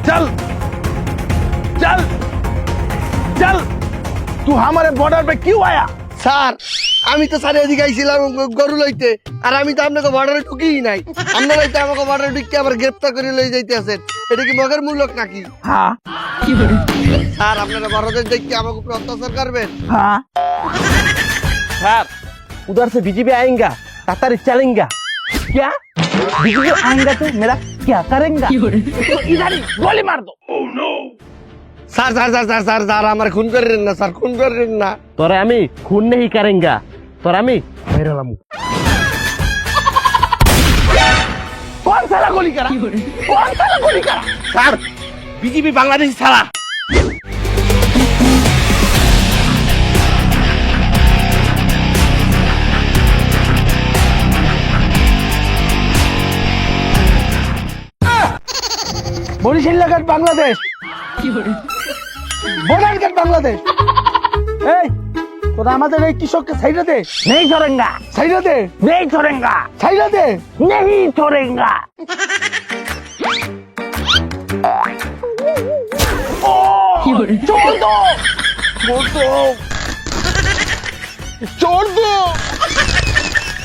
चल चल चल तू हमारे बॉर्डर पे क्यों आया? স্যার আমি তো স্যার এদিকে আইছিলাম গরু লইতে, আর আমি তো আপনাকে বর্ডারে ঢুকিই নাই। আপনারা তো আমাকে বর্ডারে ঢুকিয়ে আবার গ্রেপ্তার করে লই যাইতে আছেন, এটা কি মগের মূলক নাকি? हाँ স্যার আপনারা বড়দের দেখতে আমাকে উপর অত্যাচার করবেন? हाँ सर उधर से बीजेपी आएगा, तातारी चलेगा। क्या? बीजेपी आएगा तो मेरा क्या करेंगे? तो इधर ही गोली मार दो। Sir sir sir sir sir sir আমার খুন করেন না স্যার, খুন করেন না। तोरे हमें खून नहीं करेंगे, तोरे हमें मेरे लामू। कौन साला गोली करा? कौन साला गोली करा? सर बीजेपी बांग्लादेश साला। বরিশাল ঘাট বাংলাদেশ, বর্ডার ঘাট বাংলাদেশ। এই তোরা আমাদের এই কৃষককে সাইডে দে। नहीं छोड़ेंगा, সাইডে দে, नहीं छोड़ेंगा, সাইডে দে। नहीं छोड़ेंगा। छोड़ दो, छोड़ दो, छोड़ दो,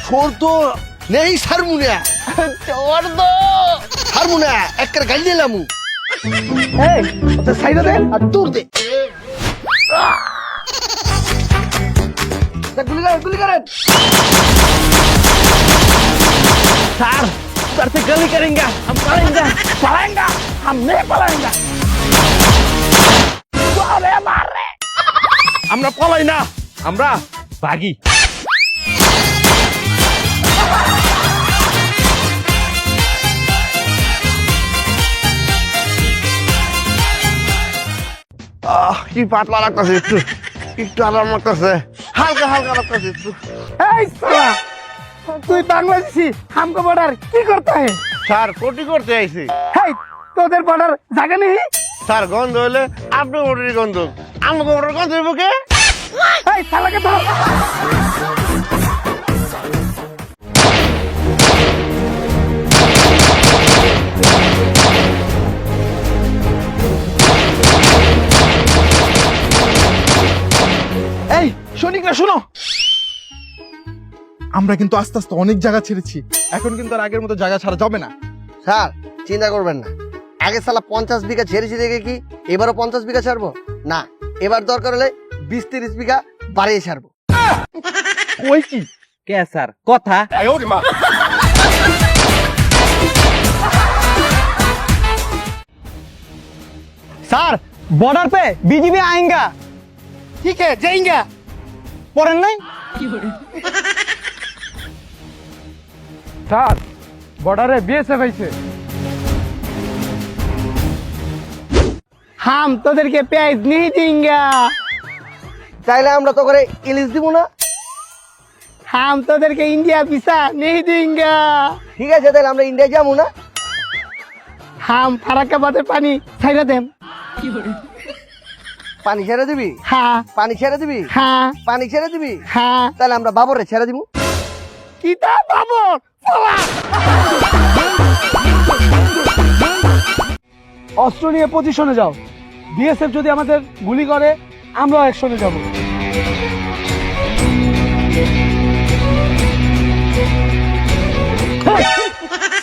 छोड़ दो नहीं सर मुने, छोड़ दो। सर मुने एक कर गाल दिलाम। এই তো সাইডে দে আর দূর দে। গুলি করেন, গুলি করেন। सर उधर से गली करेंगे, हम पढ़ेंगे। पलाएंगा, हम नहीं पलाएंगे। अरे मार रे। আমরা পলাই না, আমরা ভাগি। কি পাতলা লাগতেছে, একটু একটু আরাম লাগতেছে, হালকা হালকা লাগতেছে একটু। এই সালা, তুই বাংলাদেশি, हमको बॉर्डर কি করতে है? স্যার কোটি করতে আইছি। হেই তোদের বর্ডার জায়গা নেই? স্যার গন্ধ হলে আপনি মোটরের গন্ধ, আমাকে মোটরের গন্ধ হইব কে? এই শালাকে ধরো। এই সৈনিকরা শোনো, আমরা কিন্তু আস্তে আস্তে অনেক জায়গা ছেড়েছি, এখন কিন্তু আর আগের মতো জায়গা ছাড়া যাবে না। স্যার চিন্তা করবেন না, আগে সালা 50 বিঘা ছেড়েছি দেখে কি এবারও 50 বিঘা ছাড়বো না, এবার দরকার হলে 20-30 বিঘা বাড়িয়ে ছাড়বো। ওই কি কে স্যার কথা? স্যার বর্ডার पे बीजेपी आएगा। ठीक है जाएंगे। পড়েন নাই? স্যার বর্ডারে বিএসএফ আইছে। हम তোদেরকে পেঁয়াজ नहीं देंगे। চাইলে আমরা তো করে ইলিশ দিব না। हम তোদেরকে ইন্ডিয়া ভিসা नहीं देंगे। ঠিক আছে তাহলে আমরা ইন্ডিয়া যাবো না। हम ফারাক্কাবাদের পানি ছাইরা দেম। পানি ছেড়ে দিবি? হ্যাঁ পানি ছেড়ে দিবি? হ্যাঁ পানি ছেড়ে দিবি? হ্যাঁ। তাহলে আমরা বাবরে ছেড়ে দিব। কিতা বাবর অস্ত্র নিয়ে পজিশনে যাও। বিএসএফ যদি আমাদের গুলি করে আমরাও অ্যাকশনে যাব।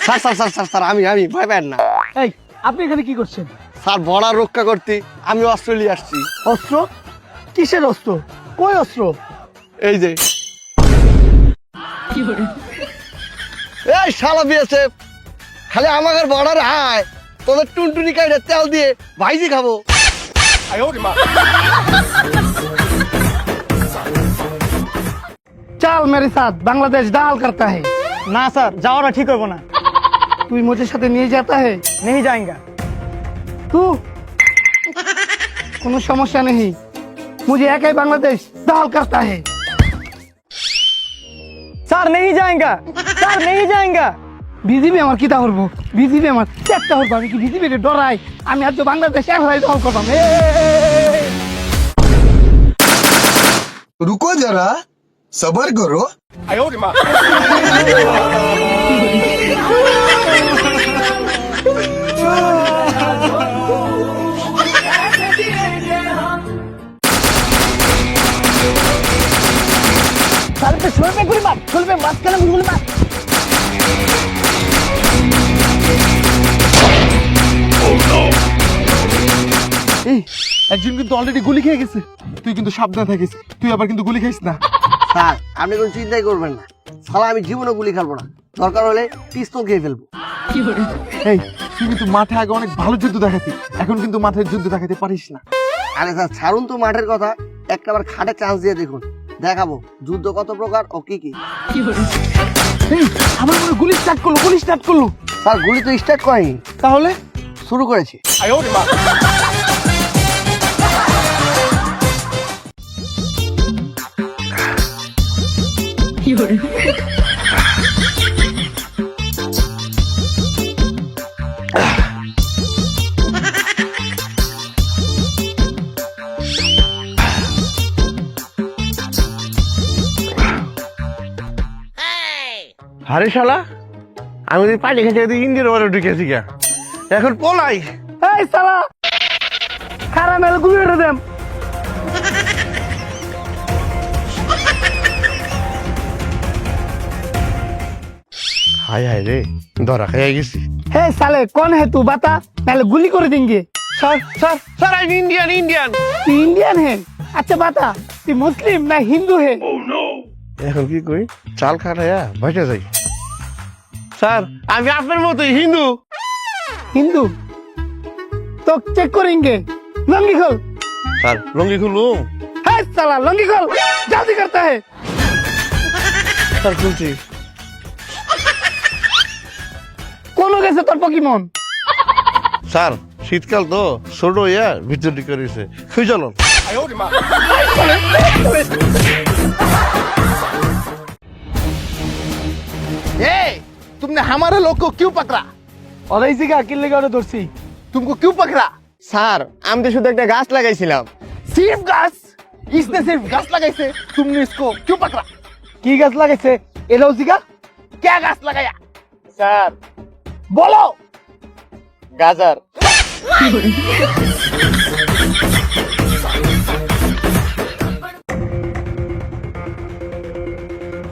Sir sir sir sir sir আমি ভয় পাই না। এই আপনি এখানে কি করছেন? স্যার বর্ডার রক্ষা করতে আমি অস্ট্রেলিয়া আসছি। অস্ত্র? কিসের অস্ত্র? কই অস্ত্র? এই যে এই শালা বিএসএফ খালি আমাদের বর্ডার আয়, তোদের টুনটুনি কাইটে তেল দিয়ে ভাইজি খাবো। चल मेरे साथ बांग्लादेश दाल करता है। ना सर जाओ ठीक होगा ना। तू मुझे साथ नहीं जाता है? नहीं जाएगा। तू কোনো সমস্যা नहीं, मुझे একাই বাংলাদেশ दाल करता है। सर नहीं जाएगा, सर नहीं जाएगा। বিজিবি আমার কিতা করব? বিজিবি আমার চেষ্টা করব, আমি কি বিজিবি রে ডরাই? আমি আজ বাংলাদেশ একলাই দল করব। रुको जरा सबर करो। একজন কিন্তু অলরেডি গুলি খেয়ে গেছে, তুই কিন্তু সাবধানে থাকিস, তুই আবার কিন্তু গুলি খাইস না। স্যার আপনি কোনো চিন্তাই করবেন না, শালা আমি জীবনে গুলি খেলবো না, দরকার হলে পিস্তল খেয়ে ফেলবো। এই তুই কিন্তু মাঠে আগে অনেক ভালো যুদ্ধ দেখাতি, এখন কিন্তু মাঠে যুদ্ধ দেখাতে পারিস না। আরে স্যার ছাড়ুন তো মাঠের কথা, একটাবার খাটে চান্স দিয়ে দেখুন, দেখাবো যুদ্ধ কত প্রকার ও কি কি। এই, আমার মনে হয় গুলি স্টার্ট করলো। স্যার গুলি তো স্টার্ট করেনি, তাহলে শুরু করেছি। আরে শালা, আমি যদি পানি খেতে খেতে ইন্ডিয়ার ওয়ারে ঢুকেছি গা, এখন পলাই। এই সালা খারা মেলে গুলি করে দেম। হায় হায় রে, ধরা খাইয়া গেছি। হে সালে কোন হে তু বাতা, মেলে গুলি করে দেंगे। স্যার আমি ইন্ডিয়ান। তুই ইন্ডিয়ান হে? আচ্ছা বাতা তুই মুসলিম না হিন্দু হে? এখন কি করি, চাল খাটাইয়া বাইরে যাই। স্যার আমি আপনার মতোই হিন্দু। हिंदू तो चेक करेंगे। लंगी खोल। স্যার লঙ্গি খুলু। है साला लंगी खोल, जल्दी करता है। স্যার খুলছি। कौन हो गए তোর পকিমন? স্যার শীতকাল তো ছোট হইয়া ভিতর দিকে রয়েছে, খুঁজ চলুন। ए, तुमने हमारे लोग को क्यों पकड़ा? और इसी का अकेले का दोस्ती तुमको क्यों पकड़ा? স্যার আমি তো শুধু একটা গাছ লাগাইছিলাম। सिर्फ घास? इसने सिर्फ घास लगाई से, तुमने इसको क्यों पकड़ा? की गाছ লাগাইছে? এলো জিগা क्या घास लगाया? স্যার বলো। গাজার।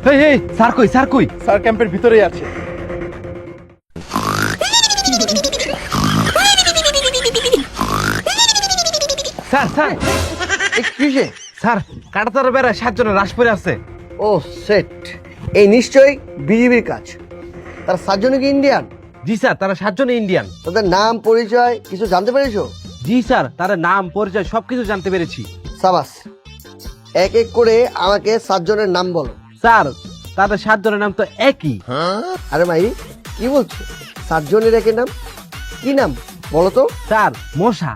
এই স্যার কই? স্যার ক্যাম্পের ভিতরেই আছে। স্যার কিসে? স্যার কাটাতার বেড়া 7 জনের রাশ পরে আছে। ও সেট, এই নিশ্চয়ই বিজিবির কাজ। তার 7 জন কি ইন্ডিয়ান? জি স্যার, তারা 7 জন ইন্ডিয়ান। তাদের নাম পরিচয় কিছু জানতে পেরেছো? জি স্যার, তারা নাম পরিচয় সবকিছু জানতে পেরেছি। সাবাস, এক এক করে আমাকে 7 জনের নাম বলো। স্যার তাদের 7 জনের নাম তো একই। আরে ভাই কি বলছো? 7 জনের একের নাম কি নাম বলো তো? স্যার মশা।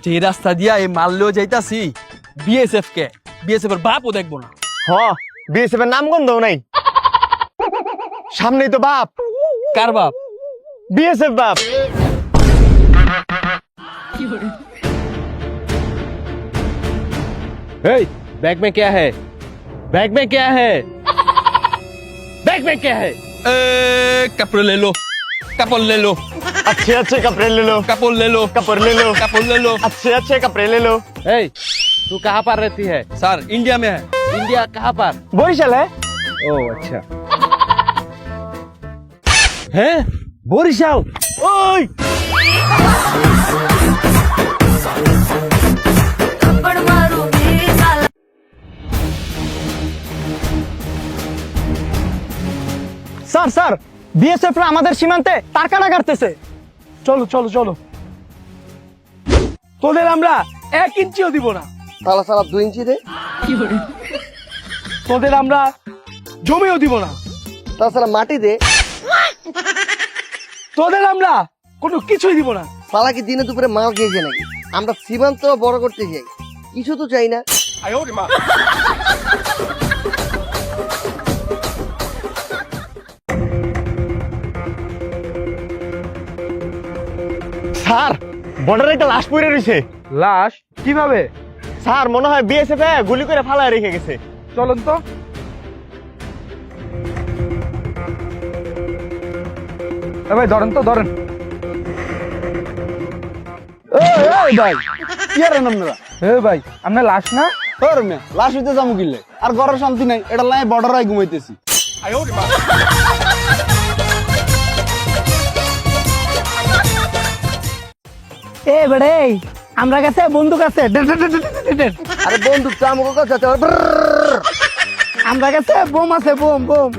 যে রাস্তা দিয়া এই মারলেও যাইতাছি বিএসএফ কে, বিএসএফ এর বাপও দেখবো না। হ, বিএসএফ এর নাম গন্ধও নাই, সামনেই তো বাপ। কার বাপ? বিএসএফ বাপ। এই बैग में क्या है? बैग में क्या है? बैग में क्या है? কাপড় ले लो, কাপড় ले लो, अच्छे अच्छे कपड़े ले लो, কাপড় ले लो, कपड़े ले लो, কাপড় ले लो। अच्छे अच्छे कपड़े ले लो। এই तू कहाँ पर रहती है? স্যার इंडिया में है। इंडिया कहाँ पर? বরিশাল है। ओ अच्छा। हैं বরিশাল? ওই স্যার স্যার বিএসএফ রা আমাদের সীমান্তে তার কাটা কাটতেছে। চলো চলো চলো, তোদের আমরা 1 ইঞ্চিও দিব না। সালা সালা 2 ইঞ্চি দে। তোদের আমরা জমিও দিব না। তাছাড়া মাটি দে। তোদের আমরা কোনো কিছুই দিব না। সালা কি দিনে দুপুরে মাল খেয়েছে নাকি? আমরা সীমান্ত বড় করতে চাই, কিছু তো চাই না। স্যার বর্ডারে একটা লাশ পড়ে রয়েছে। লাশ? কিভাবে? স্যার মনে হয় বিএসএফ গুলি করে ফালায় রেখে গেছে। চলুন তো। ভাই ধরেন তো, ধরেন। ভাই কি আর আপনারা? ভাই আপনার লাশ না? লাশ হইতে যাবো কিনলে আর ঘরের শান্তি নাই, এটা লাই বর্ডার ঘুমাইতেছি। এ বেড়ে আমরা কাছে বন্দুক আছে আরে বন্দুক তো আমাকে কাছে আছে ব্ররর। আমরা কাছে বোম আছে বোম বোম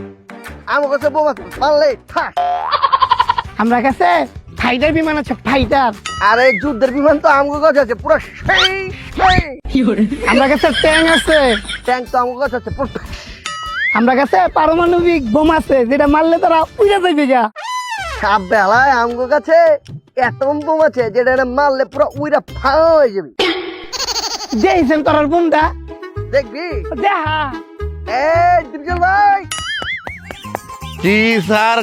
আমার কাছে বোমা পারলে থাক। আমরা কাছে ফাইটার বিমান আছে ফাইটার আরে যুদ্ধের বিমান তো আমার কাছে আছে পুরো সেই আমরা কাছে ট্যাঙ্ক আছে ট্যাঙ্ক তো আমার কাছে আছে পুরো আমরা কাছে পারমাণবিক বোম আছে যেটা মারলে তারা উড়ে যাবে যা সাপ বেলায় আমার কাছে এতম বোম আছে যেটা এটা মারলে পুরো উইরা ফাঁকা হয়ে যাবে। দেখছেন তোর বোমটা দেখবি দেখা এই ডিপজল ভাই জি স্যার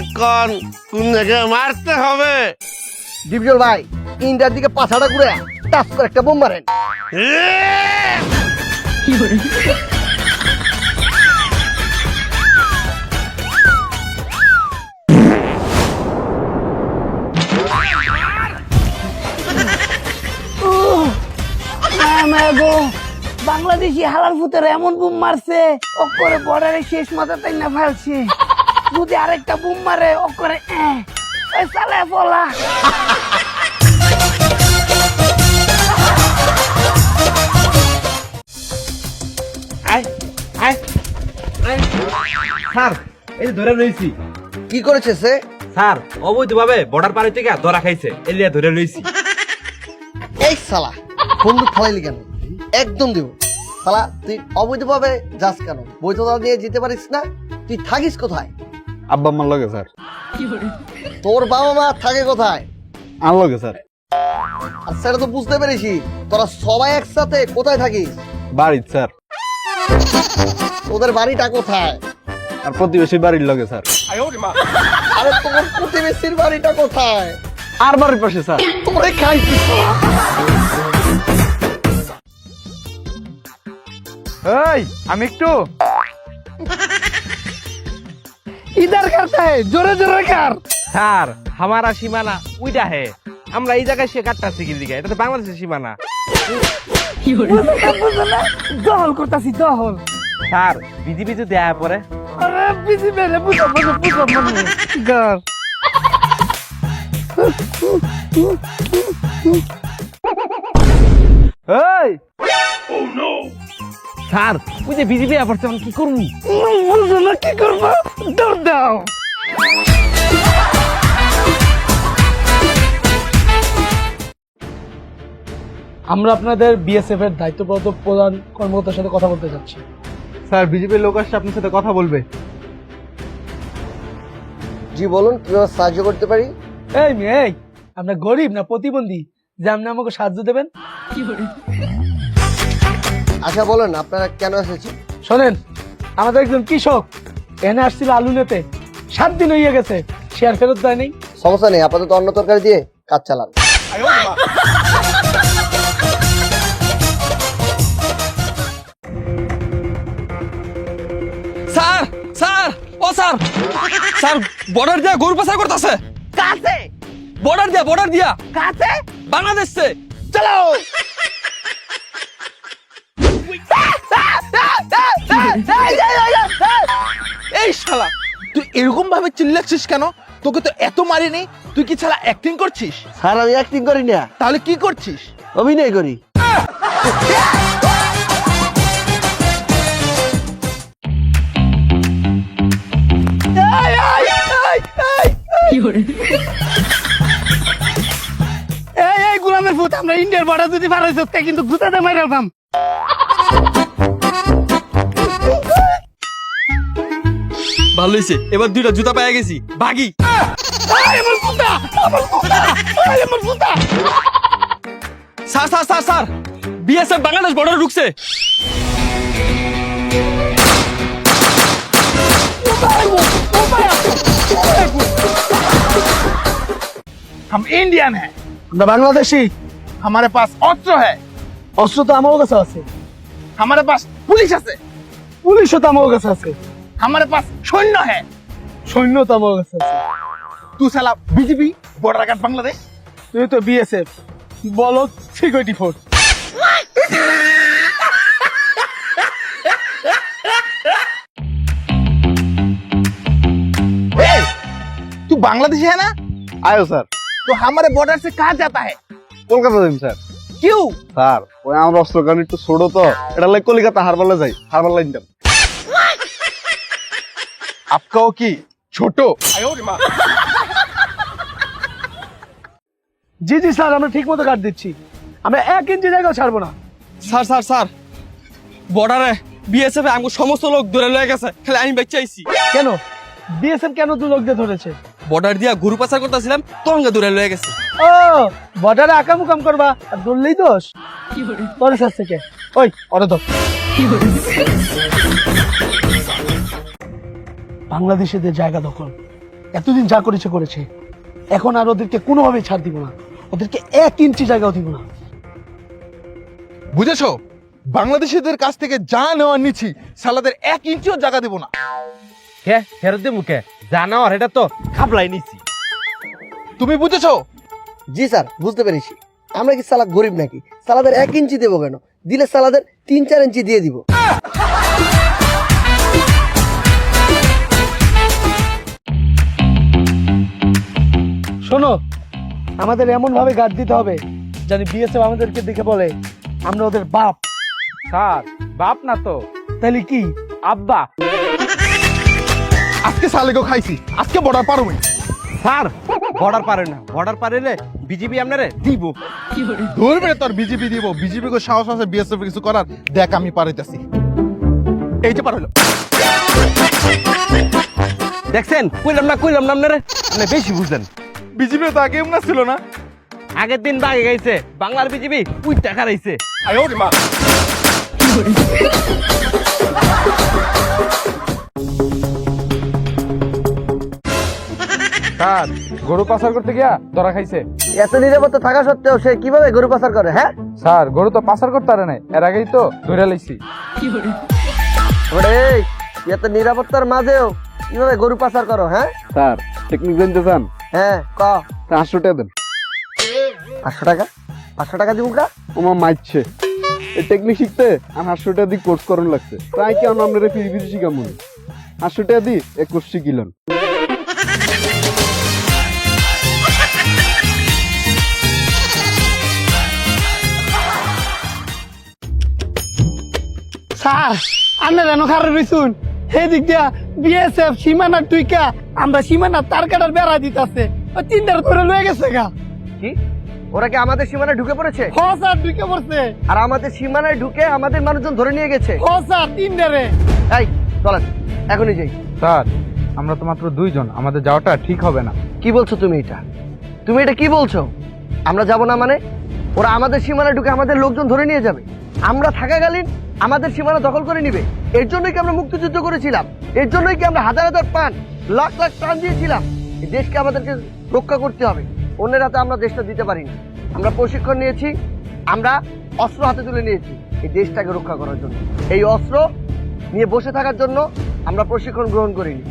কোন জায়গায় মারতে হবে? ডিপজল ভাই ইন্ডিয়ার দিকে পাছাটা ঘুরে টাচ করে একটা বোম মারেন। বাংলাদেশি হালার ফুতের এমন বুম মারছে অকরে বর্ডারে শেষ মাথা তাই না ফেলছে যদি আরেকটা বুম মারে অকরে ওই সালে বলা স্যার এই ধরে লইছি কি করেছে সে? স্যার অবৈধভাবে বর্ডার পার থেকে ধরা খাইছে এলিয়া ধরে লইছি এই শালা বন্দুক ফালাইলি কেন? একদম দেব শালা, তুই অবৈধভাবে যাস কেন? বৈধতা নিয়ে যেতে পারিস না? তুই থাকিস কোথায়? আব্বা আম্মার লগে স্যার। তোর বাবা মা থাকে কোথায়? আমার লগে স্যার। আর সেটা তো বুঝতে পেরেছি, তোরা সবাই একসাথে কোথায় থাকিস? বাড়ির স্যার। তোদের বাড়িটা কোথায়? আর প্রতিবেশী বাড়ির লগে স্যার। আরে তোর প্রতিবেশীর বাড়িটা কোথায়? আর বাড়ির পাশে স্যার। তোরে খাইছিস এই আমি একটু इधर करता है जोरे जोरे कर স্যার हमारा সীমানা উইটা হে আমরা এই জায়গায় সে কাটটা শিখিল দিকে এটা তো বাংলাদেশের সীমানা দহল করতাছি দহল স্যার বিজি বিজি দেয়া পরে আরে বিজি মেরে বুঝো বুঝো বুঝো মনে গর এই স্যার ওই যে বিজি দেয়া পড়ছে আমি কি করবো বুঝো না কি করবো দৌড় দাও আমরা আপনাদের বিএসএফ এর দায়িত্বপ্রাপ্ত প্রধান কর্মকর্তার সাথে কথা বলতে চাচ্ছি স্যার বিজেপির লোক আসছে আপনার সাথে কথা বলবে। জি বলুন, কিভাবে সাহায্য করতে পারি? এই মেয়ে এই আমরা গরিব না প্রতিবন্ধী যে আপনি আমাকে সাহায্য দেবেন আচ্ছা বলেন আপনারা কেন এসেছেন? শোনেন আমাদের একজন কৃষক এনে আসছিল আলু নেতে 7 দিন হয়ে গেছে শেয়ার ফেরত দেয় নেই সমস্যা নেই, আপাতত অন্য তরকারি দিয়ে কাজ চালান। স্যার স্যার ও স্যার স্যার বর্ডার দিয়া গরু পাচার করতেছে কাছে বর্ডার দিয়া কাছে বাংলাদেশ সে চলো এই শালা তুই এরকম ভাবে চিল্লাচ্ছিস কেন? তোকে তো এত মারিনি, তুই কি শালা অ্যাক্টিং করছিস? স্যার আমি অ্যাক্টিং করি না, তাহলে কি করছিস? অভিনয় করি। এই গুলামের ভূত আমরা ইন্ডিয়ার বর্ডার যদি পার হইতো কিন্তু ভূতাতে মাইরাম ভালো হয়েছে এবার দুইটা জুতা পেয়ে গেছি ভাগি sir sir sir sir BSF Bangladesh border ঢুকছে हम इंडियन है, আমরা বাংলাদেশি हमारे पास अस्त्र है, অস্ত্র তো আমার কাছে আছে हमारे पास पुलिस है, পুলিশও তো আমার কাছে আছে हमारे पास सैन्य है। সৈন্য তো আমার কাছে আছে तू साला बीजेपी बॉर्डर गार्ड बांग्लादेश। তুই তো বিএসএফ বলো সিকিউরিটি ফোর্স बांग्लादेशी है ना? আয়ো স্যার तो हमारे बॉर्डर से कहाँ जाता है? কলকাতা যাই স্যার क्यों? স্যার ওই আমার অস্ত্র কারণ একটু ছোট তো এটা লাগে কলিকাতা হারবালে যাই হারবার লাইন দাম आपका वो की छोटो জি জি স্যার আমরা ঠিক মতো কাট দিচ্ছি আমরা 1 ইঞ্চি জায়গাও ছাড়বো না স্যার স্যার স্যার বর্ডারে বিএসএফ আমাকে সমস্ত লোক ধরে লয়ে গেছে খালি আমি বেঁচে আইছি কেন বিএসএফ কেন দু লোক দিয়ে ধরেছে বর্ডার দিয়া গরু পাচার করতেছিলাম তঙ্গে ধরে লয়ে গেছে ও বর্ডারে আকাম করবা আর ধরলেই দোষ তোর কাছ থেকে ওই ওরে তো বাংলাদেশিদের জায়গা দখল এতদিন যা করেছে করেছে এখন আর ওদেরকে কোনোভাবেই ছাড় দিব না ওদেরকে 1 ইঞ্চি জায়গাও দিব না বুঝেছো বাংলাদেশিদের কাছ থেকে যা নেওয়ার নিচ্ছি শালাদের 1 ইঞ্চিও জায়গা দেব না কে ফেরত দে মুখে জানোয়ার এটা তো খাবলাই নিছি তুমি বুঝেছো জি স্যার বুঝতে পেরেছি আমরা কি সালা গরিব নাকি সালাদের 1 ইঞ্চি দেবো কেন দিলে সালাদের 3-4 ইঞ্চি দিয়ে দিব শোনো আমাদের এমন ভাবে গার্ড দিতে হবে জানি বিএসএফ আমাদেরকে দেখে বলে আমরা ওদের বাপ স্যার বাপ না তো তাহলে কি আব্বা আজকে শালেকেও খাইছি আজকে বর্ডার পার হই স্যার বর্ডার পারে না বর্ডার পারেলে বিজিবি আপনারে দিব ধরবে তোর বিজেপি দিব বিজেপি কো সাহস আছে বিএসএফ কিছু করার দেখ আমি পারাইতাছি এই যে পার হলো দেখছেন কইলাম না আপনারে আপনি বেশি বুঝেন বিজেপি তো আগে এমন ছিল না আগের দিন বাগে গেছে বাংলার বিজিবি উই টাকা রাইছে স্যার গরু পাচার করতে গিয়া ধরা খাইছে এত নিরাপত্তা থাকা সত্ত্বেও সে কিভাবে গরু পাচার করে হ্যাঁ স্যার গরু তো পাচার করতে পারে নাই এর আগেই তো ধরে লাইছি ওরে এত নিরাপত্তার মাঝেও কিভাবে গরু পাচার করো হ্যাঁ স্যার টেকনিক জানতে চান হ্যাঁ ক 500 টাকা দেন 500 টাকা 500 টাকা দিব কা আমার মাইছে এই টেকনিক শিখতে আর 800 টাকা দিয়ে কোর্স করন লাগছে তাই কি আমরা আপনারা ফিরি শিখামু 800 টাকা দিয়ে এক কোর্স শিখিলেন স্যার আপনার এনো খারাপ রইছুন এই দিক দিয়া বিএসএফ সীমানা টুইকা আমরা সীমানা তার কাটার বেড়া দিতাছে ও তিনটার ধরে লয়ে গেছে গা কি ওরা কি আমাদের সীমানায় ঢুকে পড়েছে হ স্যার ঢুকে পড়ছে আর আমাদের সীমানায় ঢুকে আমাদের মানুষজন ধরে নিয়ে গেছে হ স্যার তিনটারে এই চলেন এখনই যাই স্যার আমরা তো মাত্র 2 জন আমাদের যাওয়াটা ঠিক হবে না কি বলছো তুমি এটা কি বলছো আমরা যাব না মানে ওরা আমাদের সীমানায় ঢুকে আমাদের লোকজন ধরে নিয়ে যাবে আমরা থাকাকালীন আমাদের সীমানা দখল করে নিবে এর জন্যই কি আমরা মুক্তিযুদ্ধ করেছিলাম এর জন্যই কি আমরা হাজার হাজার প্রাণ লাখ লাখ প্রাণ দিয়েছিলাম এই দেশকে আমাদেরকে রক্ষা করতে হবে অন্যের হাতে আমরা দেশটা দিতে পারি না আমরা প্রশিক্ষণ নিয়েছি আমরা অস্ত্র হাতে তুলে নিয়েছি এই দেশটাকে রক্ষা করার জন্য এই অস্ত্র নিয়ে বসে থাকার জন্য আমরা প্রশিক্ষণ গ্রহণ করিনি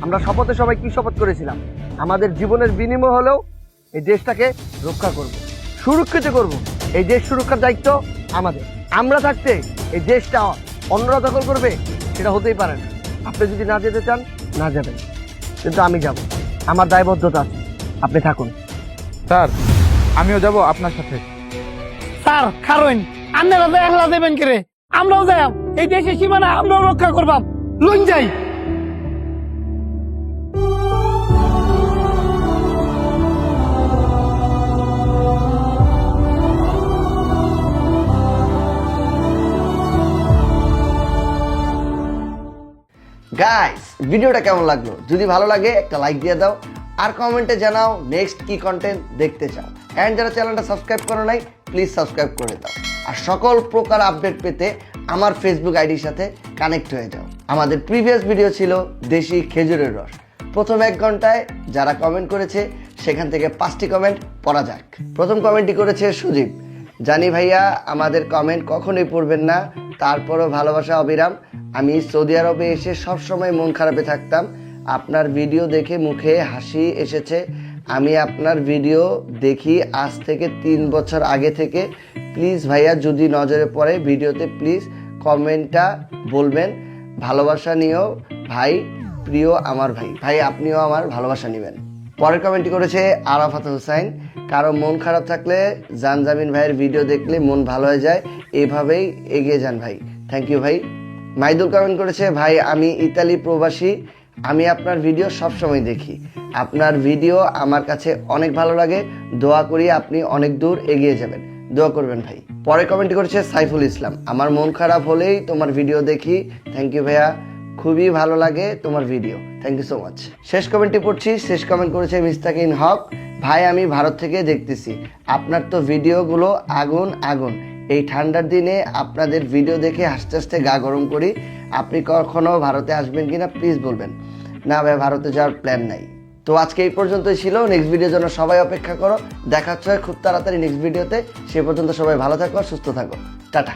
আমরা শপথে সবাই কি শপথ করেছিলাম আমাদের জীবনের বিনিময় হলেও এই দেশটাকে রক্ষা করব সুরক্ষিত করব এই দেশ সুরক্ষার দায়িত্ব আমাদের আমরা থাকতে এই দেশটা অন্যরা দখল করবে সেটা হতেই পারে না আপনি যদি না যেতে চান না যাবেন কিন্তু আমি যাব আমার দায়বদ্ধতা আছে আপনি থাকুন স্যার আমিও যাব আপনার সাথে স্যার খারোইন আপনারা তো একলা দেবেন কে রে আমরাও যাই এই দেশের সীমানা আমরাও রক্ষা করবাম লইন যাই গাইস ভিডিওটা কেমন লাগলো যদি ভালো লাগে একটা লাইক দিয়ে দাও আর কমেন্টে জানাও নেক্সট কি কন্টেন্ট দেখতে চাও এন্ড যারা চ্যানেলটা সাবস্ক্রাইব করো নাই প্লিজ সাবস্ক্রাইব করে দাও আর সকল প্রকার আপডেট পেতে আমার ফেসবুক আইডির সাথে কানেক্ট হয়ে যাও আমাদের প্রিভিয়াস ভিডিও ছিল দেশি খেজুরের রস প্রথম 1 ঘন্টায় যারা কমেন্ট করেছে সেখান থেকে 5টি কমেন্ট পড়া যাক প্রথম কমেন্টটি করেছে সুদীপ জানি ভাইয়া আমাদের কমেন্ট কখনোই পড়বেন না তারপরও ভালোবাসা অবিরাম আমি সৌদি আরবে এসে সব সময় মন খারাপে থাকতাম আপনার ভিডিও দেখে মুখে হাসি এসেছে আমি আপনার ভিডিও দেখি আজ থেকে 3 বছর আগে থেকে প্লিজ ভাইয়া যদি নজরে পড়ে ভিডিওতে প্লিজ কমেন্টটা বলবেন ভালোবাসা নিও ভাই প্রিয় আমার ভাই ভাই আপনিও আমার ভালোবাসা নেবেন পরের কমেন্টটি করেছে আরাফাত হোসাইন, কারো মন খারাপ থাকলে জানজামিন ভাইয়ের ভিডিও দেখলে মন ভালো হয়ে যায়, এইভাবেই এগিয়ে যান ভাই। থ্যাংক ইউ ভাই। মাইদুল কমেন্ট করেছে, ভাই আমি ইতালি প্রবাসী, আমি আপনার ভিডিও সব সময় দেখি, আপনার ভিডিও আমার কাছে অনেক ভালো লাগে, দোয়া করি আপনি অনেক দূর এগিয়ে যাবেন, দোয়া করবেন ভাই। পরে কমেন্ট করেছে সাইফুল ইসলাম, আমার মন খারাপ হলেই তোমার ভিডিও দেখি, থ্যাংক ইউ ভাইয়া, খুবই ভালো লাগে তোমার video, thank you so much. শেষ কমেন্টটি পড়ছি, শেষ কমেন্ট করেছে মিস্তাকিন হক, ভাই আমি ভারত থেকে দেখতেছি, আপনার তো ভিডিওগুলো আগুন আগুন, এই ঠান্ডার দিনে আপনাদের ভিডিও দেখে হাসতে হাসতে গা গরম করি, আপনি কখনো ভারতে আসবেন কিনা প্লিজ বলবেন। না ভাই, ভারতে যাওয়ার প্ল্যান নাই। তো আজকে এই পর্যন্তই ছিল, নেক্সট ভিডিওর জন্য সবাই অপেক্ষা করো, দেখা হচ্ছে খুব তাড়াতাড়ি নেক্সট ভিডিওতে, সে পর্যন্ত সবাই ভালো থাকো, সুস্থ থাকো, টাটা।